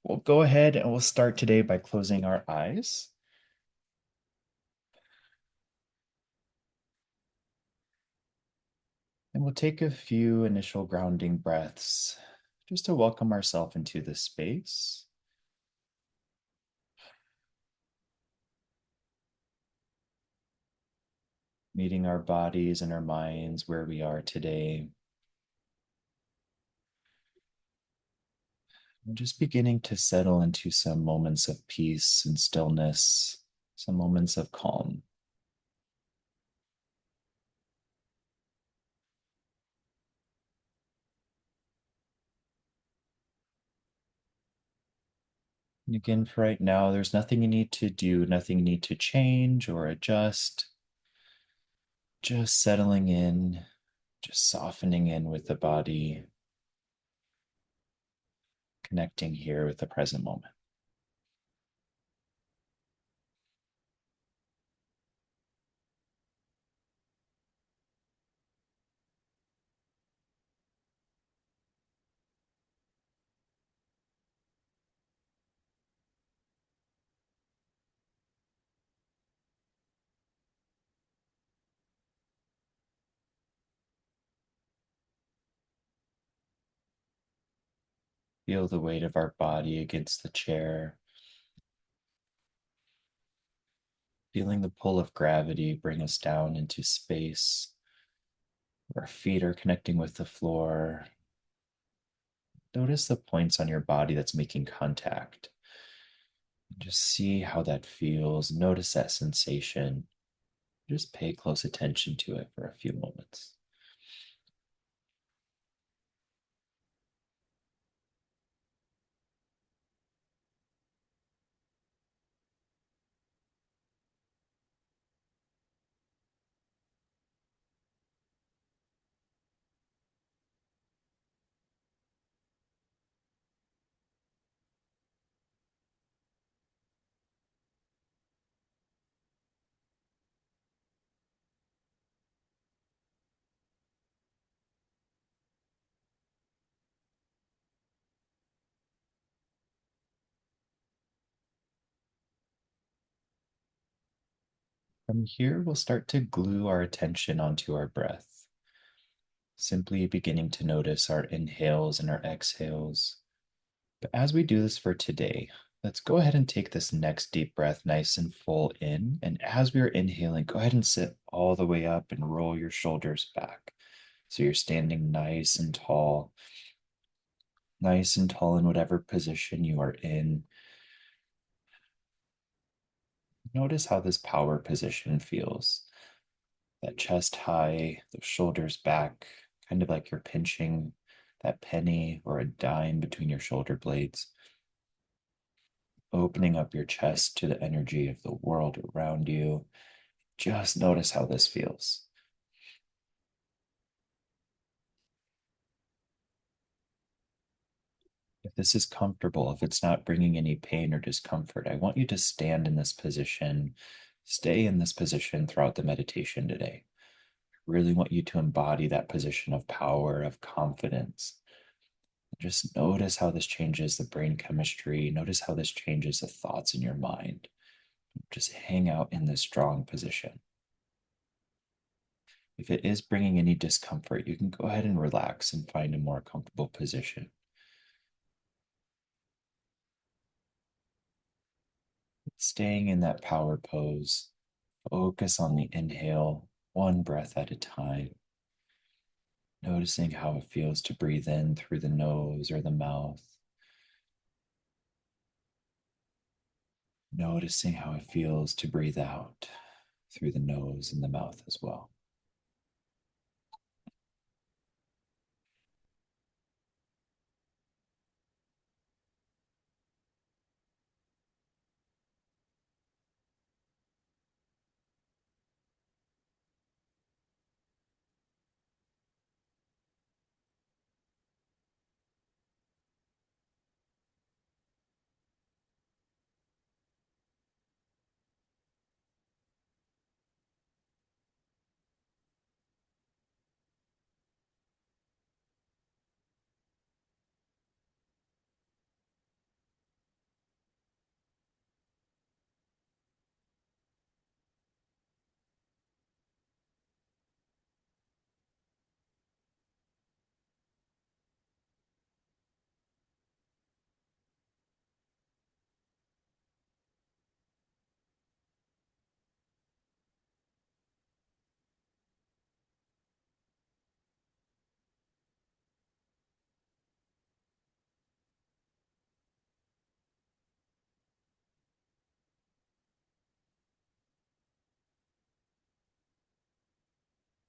we'll go ahead and we'll start today by closing our eyes. And we'll take a few initial grounding breaths just to welcome ourselves into this space. Meeting our bodies and our minds where we are today. And just beginning to settle into some moments of peace and stillness, some moments of calm. And again, for right now, there's nothing you need to do, nothing you need to change or adjust. Just settling in, just softening in with the body, connecting here with the present moment. Feel the weight of our body against the chair, feeling the pull of gravity bring us down into space. Our feet are connecting with the floor. Notice the points on your body that's making contact. Just see how that feels. Notice that sensation. Just pay close attention to it for a few moments. From here, we'll start to glue our attention onto our breath, simply beginning to notice our inhales and our exhales. But as we do this for today, let's go ahead and take this next deep breath nice and full in. And as we are inhaling, go ahead and sit all the way up and roll your shoulders back. So you're standing nice and tall in whatever position you are in. Notice how this power position feels. That chest high, those shoulders back, kind of like you're pinching that penny or a dime between your shoulder blades, opening up your chest to the energy of the world around you. Just notice how this feels. If this is comfortable, if it's not bringing any pain or discomfort, I want you to stand in this position, stay in this position throughout the meditation today. I really want you to embody that position of power, of confidence. Just notice how this changes the brain chemistry. Notice how this changes the thoughts in your mind. Just hang out in this strong position. If it is bringing any discomfort, you can go ahead and relax and find a more comfortable position. Staying in that power pose, focus on the inhale, one breath at a time. Noticing how it feels to breathe in through the nose or the mouth. Noticing how it feels to breathe out through the nose and the mouth as well.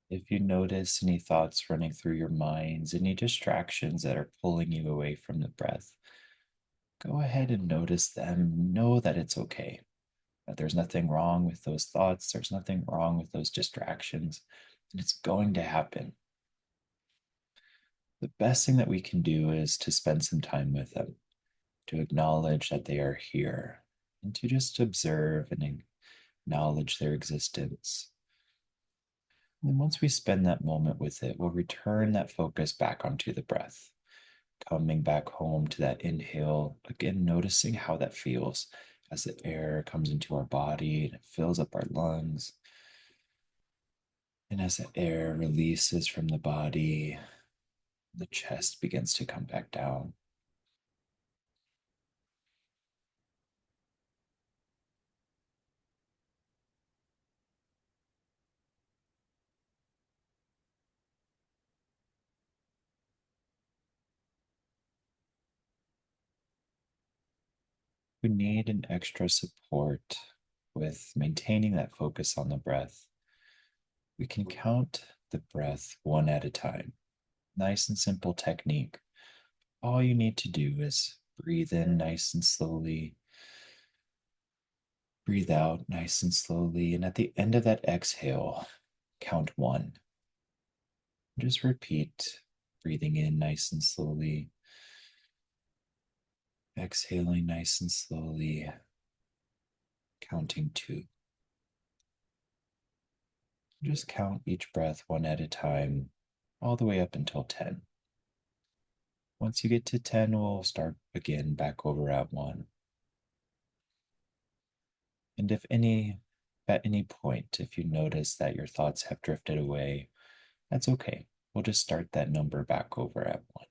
If you notice any thoughts running through your minds, any distractions that are pulling you away from the breath, go ahead and notice them. Know that it's okay, that there's nothing wrong with those thoughts, there's nothing wrong with those distractions, and it's going to happen. The best thing that we can do is to spend some time with them, to acknowledge that they are here, and to just observe and acknowledge their existence. And once we spend that moment with it, we'll return that focus back onto the breath, coming back home to that inhale, again, noticing how that feels as the air comes into our body and it fills up our lungs. And as the air releases from the body, the chest begins to come back down. We need an extra support with maintaining that focus on the breath. We can count the breath one at a time. Nice and simple technique. All you need to do is breathe in nice and slowly, breathe out nice and slowly, and at the end of that exhale, count one. Just repeat, breathing in nice and slowly, exhaling nice and slowly, counting two. Just count each breath one at a time, all the way up until 10. Once you get to 10, we'll start again back over at one. And at any point, if you notice that your thoughts have drifted away, that's okay. We'll just start that number back over at one.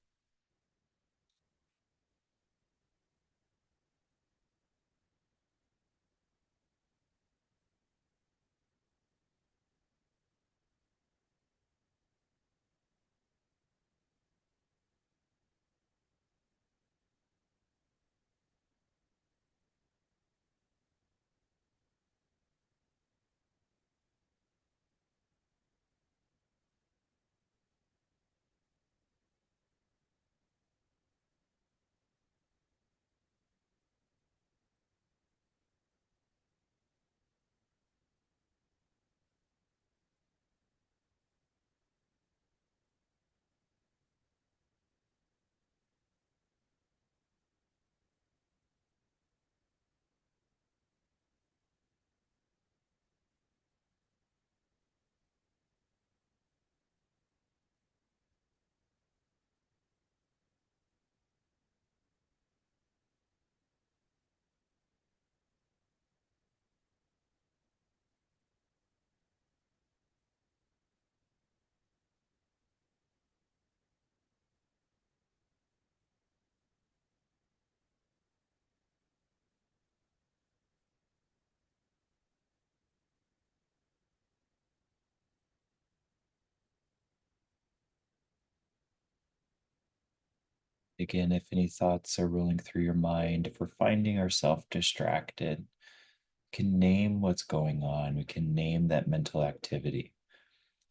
Again, if any thoughts are rolling through your mind, if we're finding ourselves distracted, we can name what's going on. We can name that mental activity.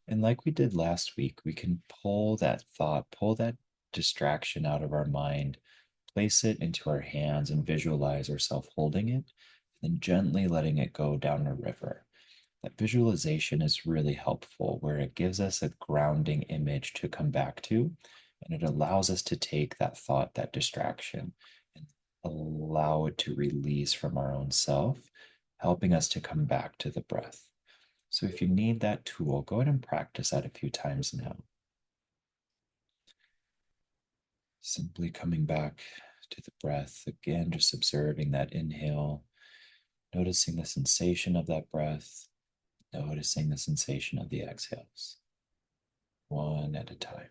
And like we did last week, we can pull that thought, pull that distraction out of our mind, place it into our hands and visualize ourselves holding it, and then gently letting it go down a river. That visualization is really helpful where it gives us a grounding image to come back to, and it allows us to take that thought, that distraction, and allow it to release from our own self, helping us to come back to the breath. So if you need that tool, go ahead and practice that a few times now. Simply coming back to the breath, again, just observing that inhale, noticing the sensation of that breath, noticing the sensation of the exhales, one at a time.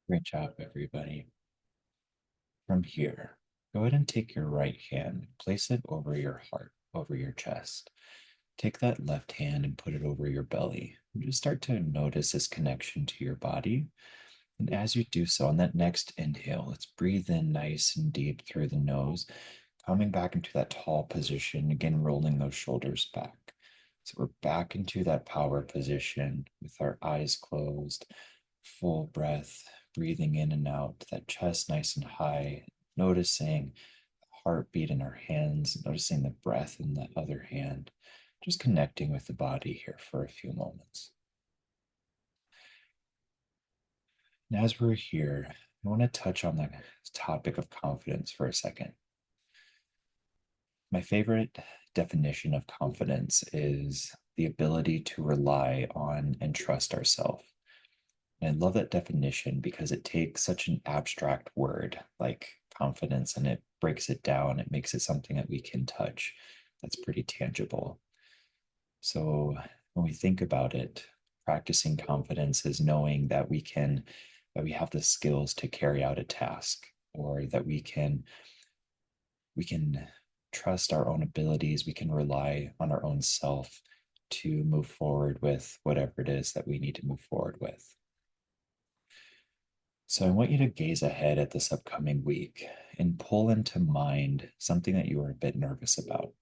Great job, everybody. From here, go ahead and take your right hand, place it over your heart, over your chest. Take that left hand and put it over your belly. And just start to notice this connection to your body. And as you do so, on that next inhale, let's breathe in nice and deep through the nose, coming back into that tall position, again, rolling those shoulders back. So we're back into that power position with our eyes closed, full breath, breathing in and out, that chest nice and high, noticing the heartbeat in our hands, noticing the breath in the other hand, just connecting with the body here for a few moments. And as we're here, I want to touch on the topic of confidence for a second. My favorite definition of confidence is the ability to rely on and trust ourselves. And I love that definition because it takes such an abstract word like confidence and it breaks it down. It makes it something that we can touch that's pretty tangible. So when we think about it, practicing confidence is knowing that we have the skills to carry out a task, or that we can trust our own abilities, we can rely on our own self to move forward with whatever it is that we need to move forward with. So I want you to gaze ahead at this upcoming week and pull into mind something that you are a bit nervous about.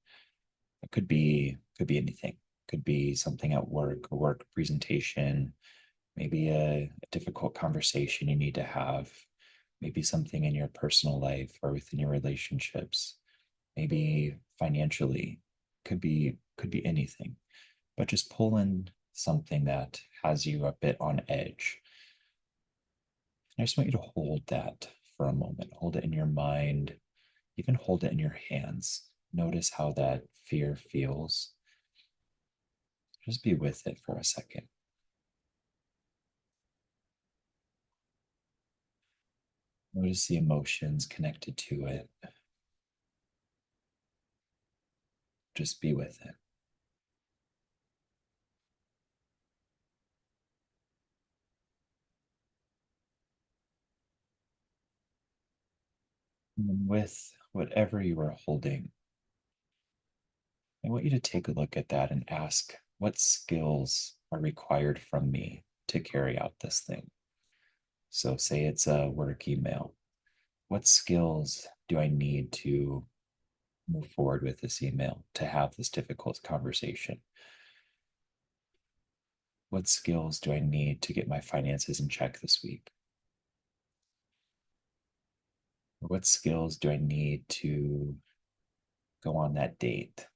It could be anything. Could be something at work, a work presentation, maybe a difficult conversation you need to have, maybe something in your personal life or within your relationships, maybe financially, could be anything. But just pull in something that has you a bit on edge. I just want you to hold that for a moment. Hold it in your mind, even hold it in your hands. Notice how that fear feels. Just be with it for a second. Notice the emotions connected to it. Just be with it. And with whatever you are holding, I want you to take a look at that and ask what skills are required from me to carry out this thing. So, say it's a work email. What skills do I need to move forward with this email, to have this difficult conversation? What skills do I need to get my finances in check this week? What skills do I need to go on that date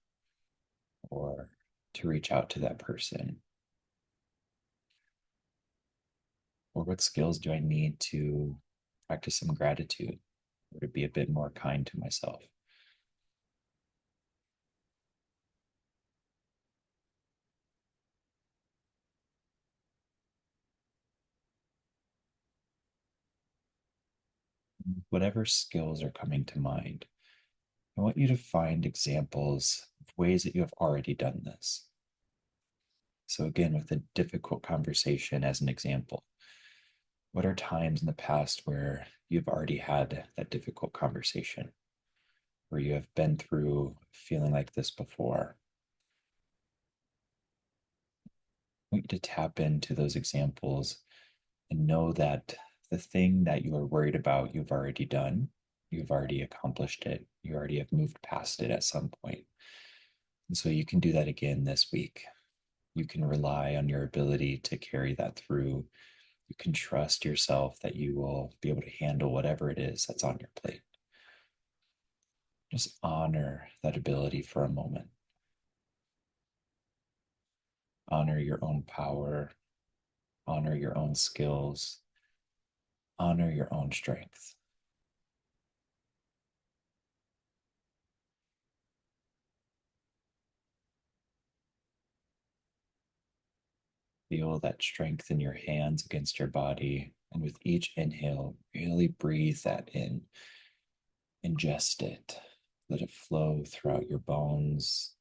or to reach out to that person? Or what skills do I need to practice some gratitude or to be a bit more kind to myself? Whatever skills are coming to mind, I want you to find examples of ways that you have already done this. So, again, with a difficult conversation as an example, what are times in the past where you've already had that difficult conversation, where you have been through feeling like this before? I want you to tap into those examples and know that the thing that you are worried about, you've already done, you've already accomplished it, you already have moved past it at some point. And so you can do that again this week. You can rely on your ability to carry that through. You can trust yourself that you will be able to handle whatever it is that's on your plate. Just honor that ability for a moment. Honor your own power, honor your own skills, honor your own strength. Feel that strength in your hands against your body. And with each inhale, really breathe that in, ingest it, let it flow throughout your bones.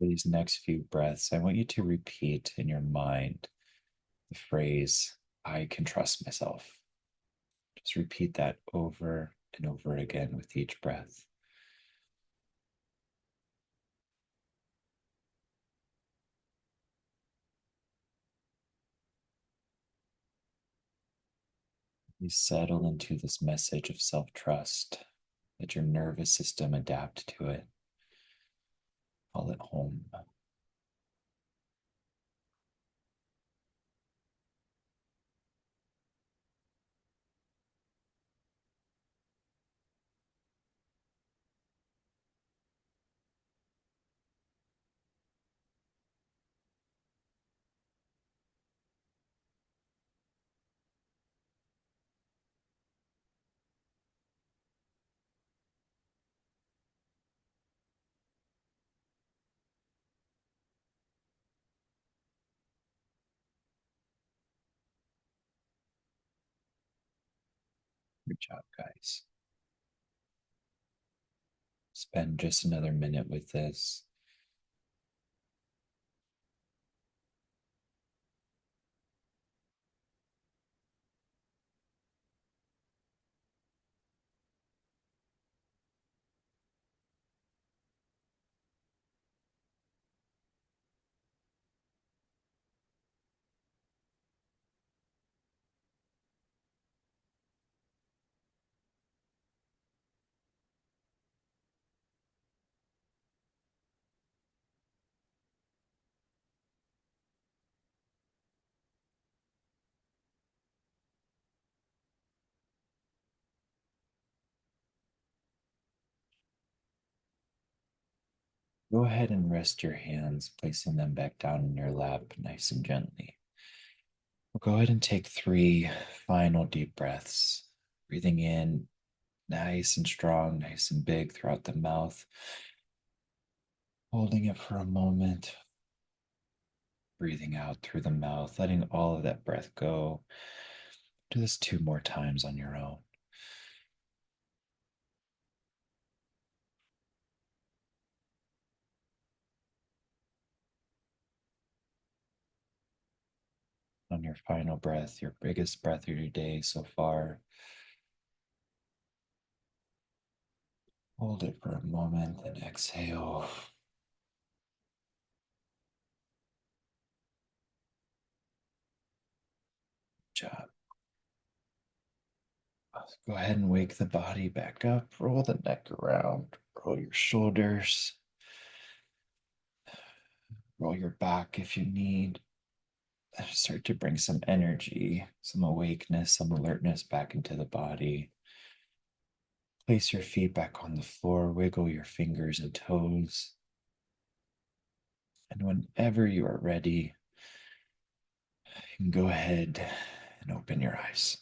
For these next few breaths, I want you to repeat in your mind the phrase, I can trust myself. Just repeat that over and over again with each breath. You settle into this message of self trust. Let your nervous system adapt to it. Call it home. Good job, guys. Spend just another minute with this. Go ahead and rest your hands, placing them back down in your lap nice and gently. We'll go ahead and take 3 final deep breaths, breathing in nice and strong, nice and big throughout the mouth, holding it for a moment, breathing out through the mouth, letting all of that breath go. Do this 2 more times on your own. On your final breath, your biggest breath of your day so far, hold it for a moment and exhale. Good job. Go ahead and wake the body back up. Roll the neck around. Roll your shoulders. Roll your back if you need. Start to bring some energy, some awakeness, some alertness back into the body. Place your feet back on the floor. Wiggle your fingers and toes. And whenever you are ready, you can go ahead and open your eyes.